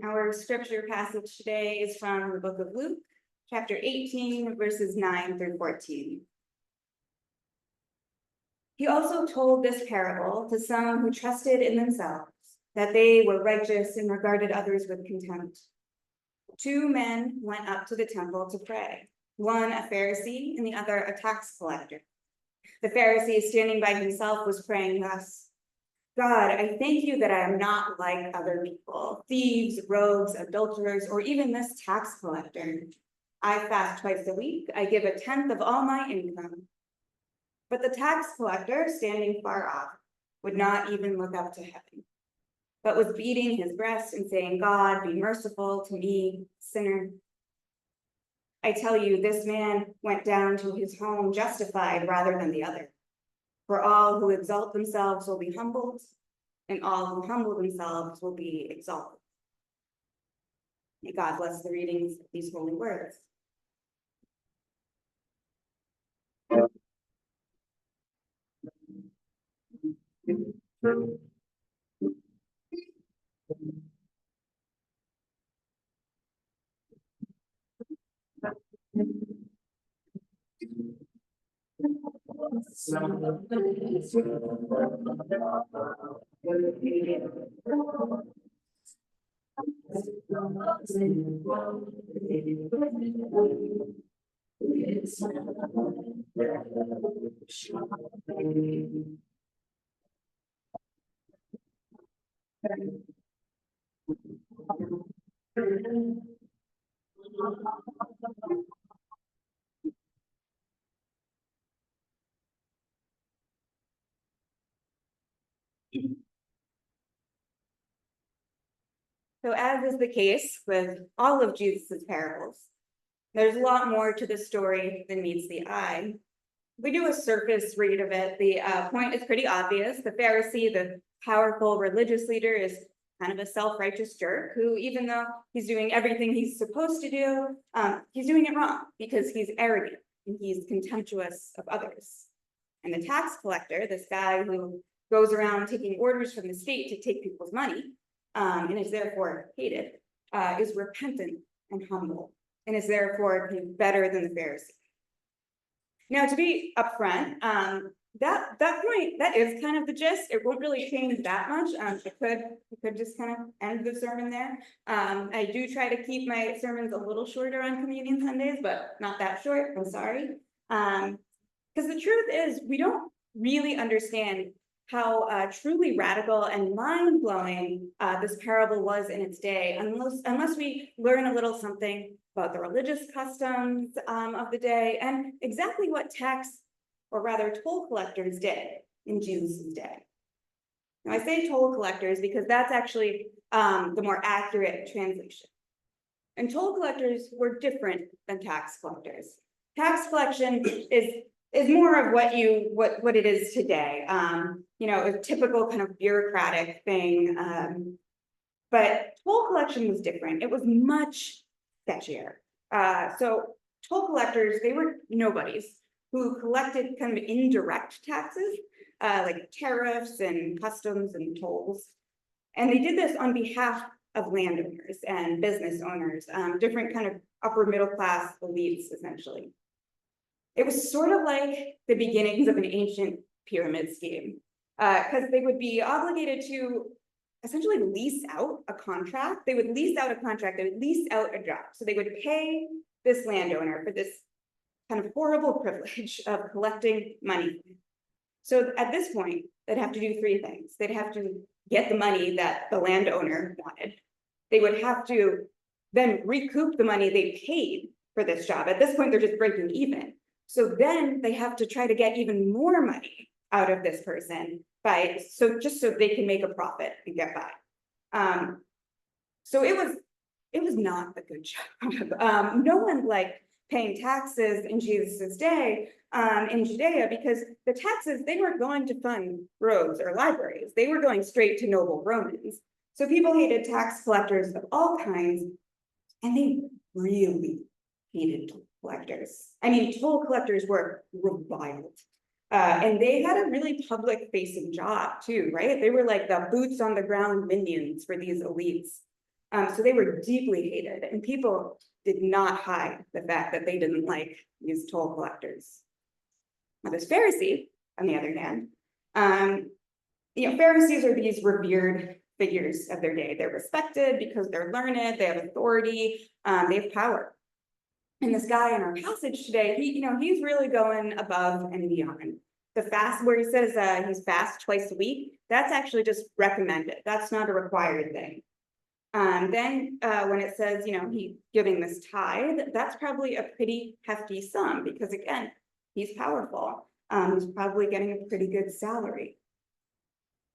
Our scripture passage today is from the book of Luke, chapter 18, verses 9 through 14. He also told this parable to some who trusted in themselves that they were righteous and regarded others with contempt. Two men went up to the temple to pray, one a Pharisee and the other a tax collector. The Pharisee, standing by himself, was praying thus: God, I thank you that I am not like other people, thieves, rogues, adulterers, or even this tax collector. I fast twice a week. I give 1/10 of all my income. But the tax collector, standing far off, would not even look up to heaven, but was beating his breast and saying, God, be merciful to me, sinner. I tell you, this man went down to his home justified rather than the other. For all who exalt themselves will be humbled, and all who humble themselves will be exalted. May God bless the readings of these holy words. So as is the case with all of Jesus's parables, there's a lot more to the story than meets the eye. We do a surface read of it. The point is pretty obvious. The Pharisee, the powerful religious leader, is kind of a self-righteous jerk who, even though he's doing everything he's supposed to do, he's doing it wrong because he's arrogant and he's contemptuous of others. And the tax collector, this guy who goes around taking orders from the state to take people's money, and is therefore hated, is repentant and humble, and is therefore better than the Pharisee. Now, to be upfront, that point, that is kind of the gist. It won't really change that much. It could just kind of end the sermon there. I do try to keep my sermons a little shorter on Communion Sundays, but not that short, I'm sorry. Because the truth is, we don't really understand how truly radical and mind-blowing this parable was in its day, unless we learn a little something about the religious customs of the day and exactly what tax, or rather toll collectors, did in Jesus' day. Now, I say toll collectors because that's actually the more accurate translation. And toll collectors were different than tax collectors. Tax collection is more of what it is today. A typical kind of bureaucratic thing. But toll collection was different. It was much sketchier. So toll collectors, they were nobodies who collected kind of indirect taxes, like tariffs and customs and tolls. And they did this on behalf of landowners and business owners, different kind of upper middle class elites, essentially. It was sort of like the beginnings of an ancient pyramid scheme, because they would be obligated to essentially lease out a contract. They would lease out a contract, they would lease out a job. So they would pay this landowner for this kind of horrible privilege of collecting money. So at this point, they'd have to do three things. They'd have to get the money that the landowner wanted. They would have to then recoup the money they paid for this job. At this point, they're just breaking even. So then they have to try to get even more money out of this person just so they can make a profit and get by. So it was not a good job. No one liked paying taxes in Jesus's day in Judea, because the taxes, they weren't going to fund roads or libraries. They were going straight to noble Romans. So people hated tax collectors of all kinds, and they really hated toll collectors. I mean, toll collectors were reviled. And they had a really public facing job too, right? They were like the boots on the ground minions for these elites. So they were deeply hated, and people did not hide the fact that they didn't like these toll collectors. Now, this Pharisee, on the other hand, Pharisees are these revered figures of their day. They're respected because they're learned, they have authority, they have power. And this guy in our passage today, he's really going above and beyond. The fast, where he says he's fast twice a week, that's actually just recommended. That's not a required thing. Then when it says, he's giving this tithe, that's probably a pretty hefty sum because, again, he's powerful. He's probably getting a pretty good salary.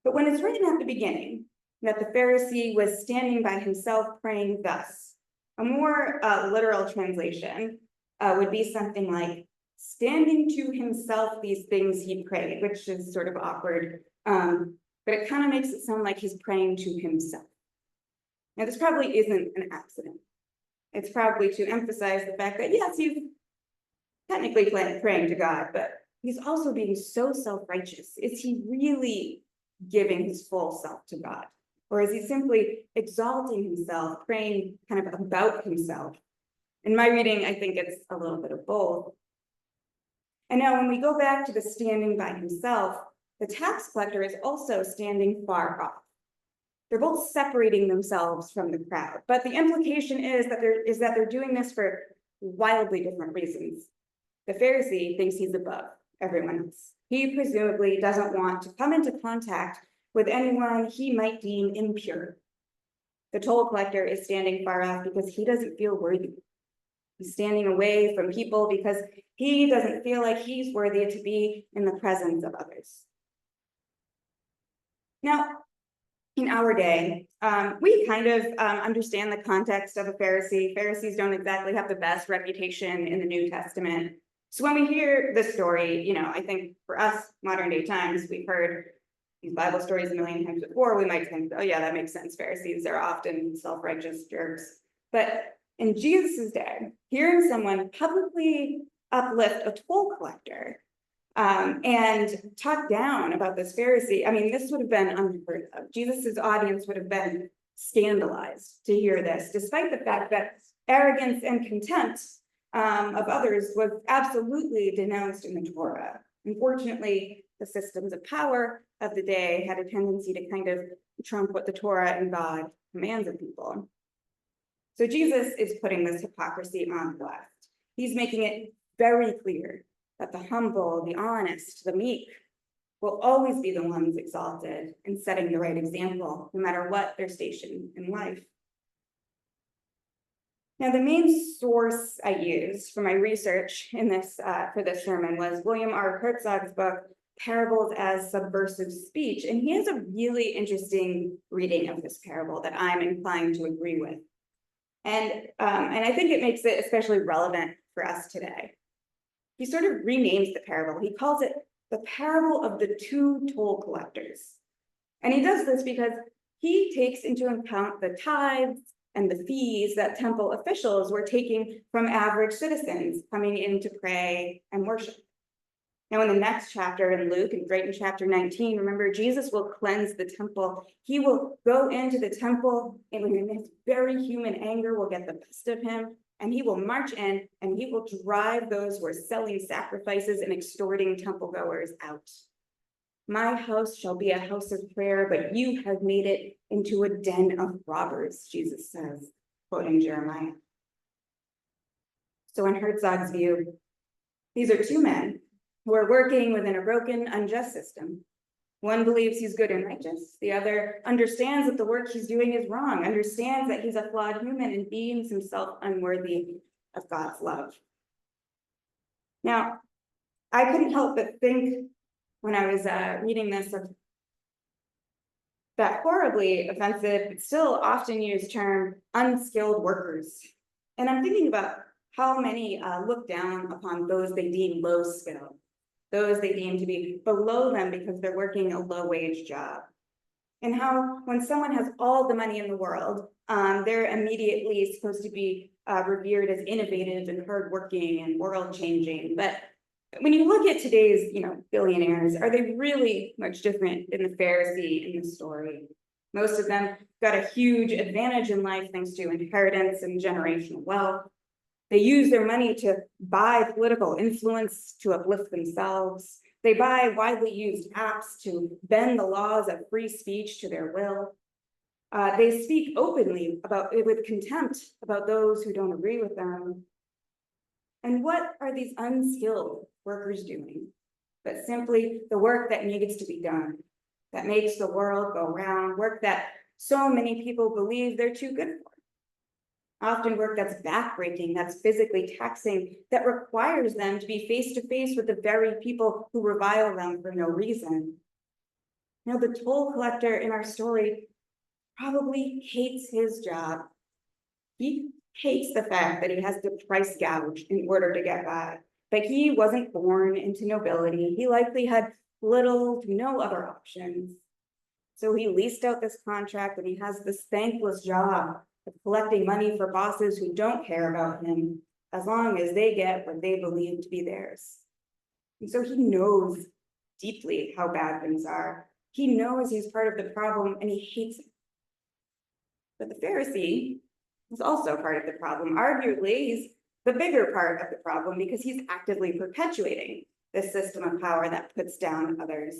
But when it's written at the beginning that the Pharisee was standing by himself praying thus, a more literal translation would be something like standing to himself these things he prayed, which is sort of awkward, but it kind of makes it sound like he's praying to himself. Now, this probably isn't an accident. It's probably to emphasize the fact that, yes, he's technically praying to God, but he's also being so self-righteous. Is he really giving his full self to God? Or is he simply exalting himself, praying kind of about himself? In my reading, I think it's a little bit of both. And now when we go back to the standing by himself, the tax collector is also standing far off. They're both separating themselves from the crowd, but the implication is that they're doing this for wildly different reasons. The Pharisee thinks he's above everyone else. He presumably doesn't want to come into contact with anyone he might deem impure. The toll collector is standing far off because he doesn't feel worthy. He's standing away from people because he doesn't feel like he's worthy to be in the presence of others. Now, in our day, we kind of understand the context of a Pharisee. Pharisees don't exactly have the best reputation in the New Testament. So when we hear this story, I think for us, modern day times, we've heard these Bible stories a million times before. We might think, oh yeah, that makes sense. Pharisees are often self-righteous jerks. But in Jesus's day, hearing someone publicly uplift a toll collector and talk down about this Pharisee, this would have been unheard of. Jesus's audience would have been scandalized to hear this, despite the fact that arrogance and contempt of others was absolutely denounced in the Torah. Unfortunately, the systems of power of the day had a tendency to kind of trump what the Torah and God commands of people. So Jesus is putting this hypocrisy on blast. He's making it very clear that the humble, the honest, the meek will always be the ones exalted and setting the right example, no matter what their station in life. Now, the main source I used for my research in this for this sermon was William R. Herzog's book, Parables as Subversive Speech, and he has a really interesting reading of this parable that I'm inclined to agree with. And I think it makes it especially relevant for us today. He sort of renames the parable. He calls it the parable of the two toll collectors. And he does this because he takes into account the tithes and the fees that temple officials were taking from average citizens coming in to pray and worship. Now, in the next chapter in Luke, and right in chapter 19, remember, Jesus will cleanse the temple. He will go into the temple, and in his very human anger will get the best of him, and he will march in, and he will drive those who are selling sacrifices and extorting temple goers out. My house shall be a house of prayer, but you have made it into a den of robbers, Jesus says, quoting Jeremiah. So in Herzog's view, these are two men who are working within a broken, unjust system. One believes he's good and righteous. The other understands that the work he's doing is wrong, understands that he's a flawed human and deems himself unworthy of God's love. Now, I couldn't help but think when I was reading this of that horribly offensive, but still often used term, unskilled workers. And I'm thinking about how many look down upon those they deem low skill, those they deem to be below them because they're working a low wage job. And how when someone has all the money in the world, they're immediately supposed to be revered as innovative and hardworking and world changing. But when you look at today's, billionaires, are they really much different than the Pharisee in the story? Most of them got a huge advantage in life thanks to inheritance and generational wealth. They use their money to buy political influence to uplift themselves. They buy widely used apps to bend the laws of free speech to their will. They speak openly with contempt about those who don't agree with them. And what are these unskilled workers doing? But simply the work that needs to be done, that makes the world go round, work that so many people believe they're too good for. Often work that's backbreaking, that's physically taxing, that requires them to be face to face with the very people who revile them for no reason. Now, the toll collector in our story probably hates his job. He hates the fact that he has to price gouge in order to get by, but he wasn't born into nobility. He likely had little to no other options. So he leased out this contract and he has this thankless job of collecting money for bosses who don't care about him as long as they get what they believe to be theirs. And so he knows deeply how bad things are. He knows he's part of the problem and he hates it. But the Pharisee is also part of the problem. Arguably, he's the bigger part of the problem because he's actively perpetuating this system of power that puts down others,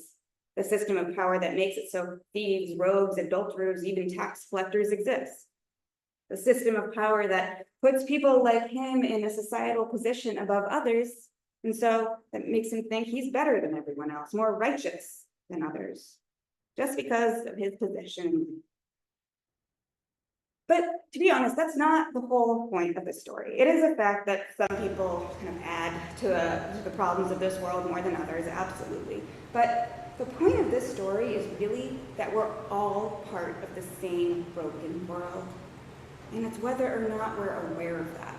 the system of power that makes it so thieves, rogues, adulterers, even tax collectors exist. The system of power that puts people like him in a societal position above others, and so that makes him think he's better than everyone else, more righteous than others, just because of his position. But to be honest, that's not the whole point of the story. It is a fact that some people kind of add to the problems of this world more than others, absolutely. But the point of this story is really that we're all part of the same broken world. And it's whether or not we're aware of that,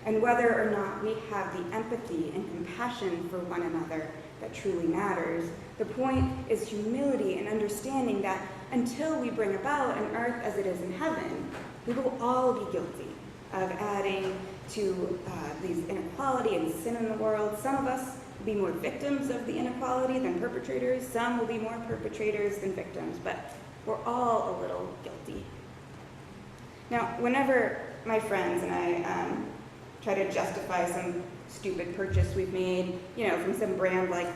and whether or not we have the empathy and compassion for one another that truly matters. The point is humility and understanding that until we bring about an earth as it is in heaven, we will all be guilty of adding to these inequality and sin in the world. Some of us will be more victims of the inequality than perpetrators. Some will be more perpetrators than victims, but we're all a little guilty. Now, whenever my friends and I try to justify some stupid purchase we've made, from some brand like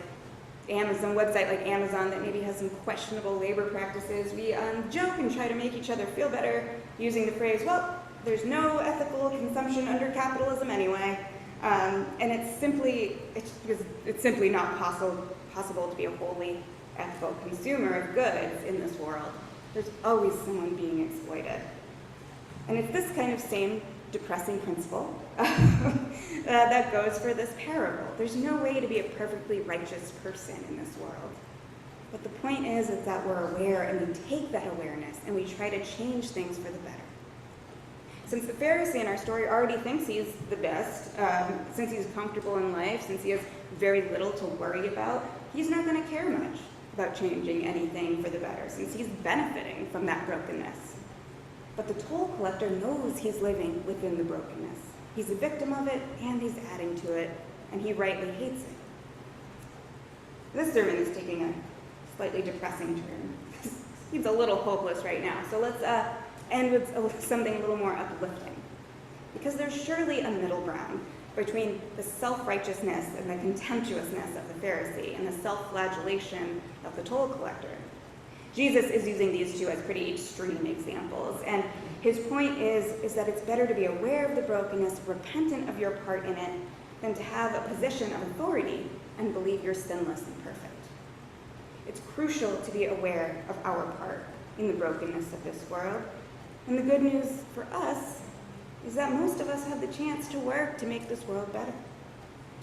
Amazon, website like Amazon that maybe has some questionable labor practices, we joke and try to make each other feel better using the phrase, well, there's no ethical consumption under capitalism anyway. And it's simply not possible to be a wholly ethical consumer of goods in this world. There's always someone being exploited. And it's this kind of same depressing principle that goes for this parable. There's no way to be a perfectly righteous person in this world. But the point is that we're aware and we take that awareness and we try to change things for the better. Since the Pharisee in our story already thinks he's the best, since he's comfortable in life, since he has very little to worry about, he's not going to care much about changing anything for the better, since he's benefiting from that brokenness. But the toll collector knows he's living within the brokenness. He's a victim of it, and he's adding to it, and he rightly hates it. This sermon is taking a slightly depressing turn. He's a little hopeless right now, so let's end with something a little more uplifting. Because there's surely a middle ground between the self-righteousness and the contemptuousness of the Pharisee and the self-flagellation of the toll collector. Jesus is using these two as pretty extreme examples, and his point is that it's better to be aware of the brokenness, repentant of your part in it, than to have a position of authority and believe you're sinless and perfect. It's crucial to be aware of our part in the brokenness of this world, and the good news for us is that most of us have the chance to work to make this world better.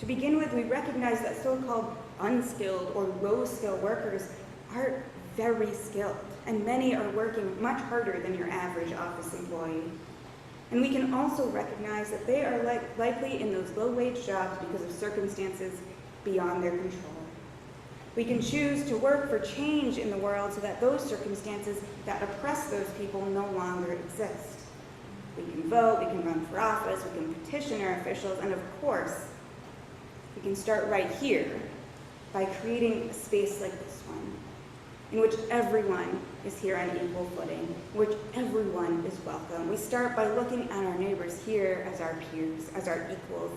To begin with, we recognize that so-called unskilled or low-skill workers are very skilled, and many are working much harder than your average office employee. And we can also recognize that they are likely in those low-wage jobs because of circumstances beyond their control. We can choose to work for change in the world so that those circumstances that oppress those people no longer exist. We can vote, we can run for office, we can petition our officials, and of course, we can start right here by creating a space like this one, in which everyone is here on equal footing, in which everyone is welcome. We start by looking at our neighbors here as our peers, as our equals,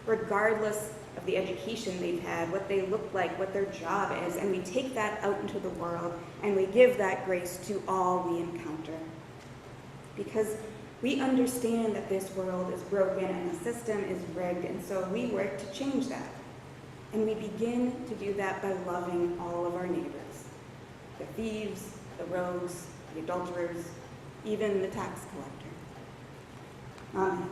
regardless of the education they've had, what they look like, what their job is, and we take that out into the world and we give that grace to all we encounter. Because we understand that this world is broken and the system is rigged, and so we work to change that. And we begin to do that by loving all of our neighbors, the thieves, the rogues, the adulterers, even the tax collector. Amen.